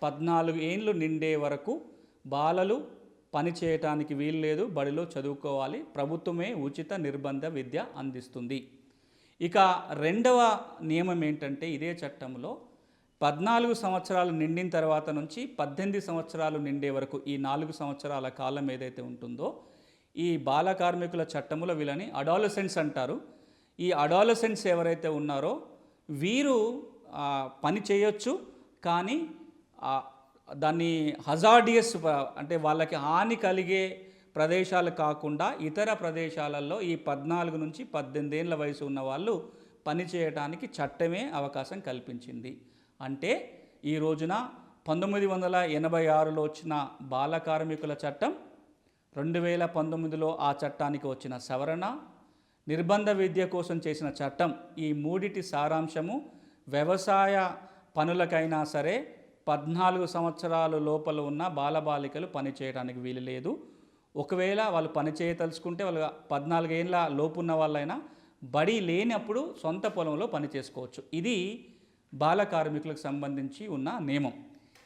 14 ఏండ్లు నిండే వరకు బాలలు పని చేయటానికి వీలు లేదు, బడిలో చదువుకోవాలి, ప్రభుత్వమే ఉచిత నిర్బంధ విద్య అందిస్తుంది. ఇక రెండవ నియమం ఏంటంటే ఇదే చట్టంలో 14 సంవత్సరాలు నిండిన తర్వాత నుంచి 18 సంవత్సరాలు నిండే వరకు ఈ 4 సంవత్సరాల కాలం ఏదైతే ఉంటుందో ఈ బాల కార్మికుల చట్టంలో వీళ్ళని అడాలసెంట్స్ అంటారు. ఈ అడాలసెంట్స్ ఎవరైతే ఉన్నారో వీరు పని చేయొచ్చు, కానీ దాన్ని హజార్డియస్ అంటే వాళ్ళకి హాని కలిగే ప్రదేశాలు కాకుండా ఇతర ప్రదేశాలలో ఈ 14 నుంచి 18 ఏళ్ళ వయసు ఉన్న వాళ్ళు పని చేయడానికి చట్టమే అవకాశం కల్పించింది. అంటే ఈ రోజున 1986లో వచ్చిన బాల కార్మికుల చట్టం, 2019లో ఆ చట్టానికి వచ్చిన సవరణ, నిర్బంధ విద్య కోసం చేసిన చట్టం, ఈ మూడిటి సారాంశము వ్యవసాయ పనులకైనా సరే 14 సంవత్సరాల లోపల ఉన్న బాలబాలికలు పని చేయడానికి వీలు లేదు. ఒకవేళ వాళ్ళు పని చేయదలుచుకుంటే వాళ్ళు 14 ఏళ్ళ లోపు ఉన్న వాళ్ళైనా బడి లేనప్పుడు సొంత పొలంలో పని చేసుకోవచ్చు. ఇది బాల కార్మికులకు సంబంధించి ఉన్న నియమం.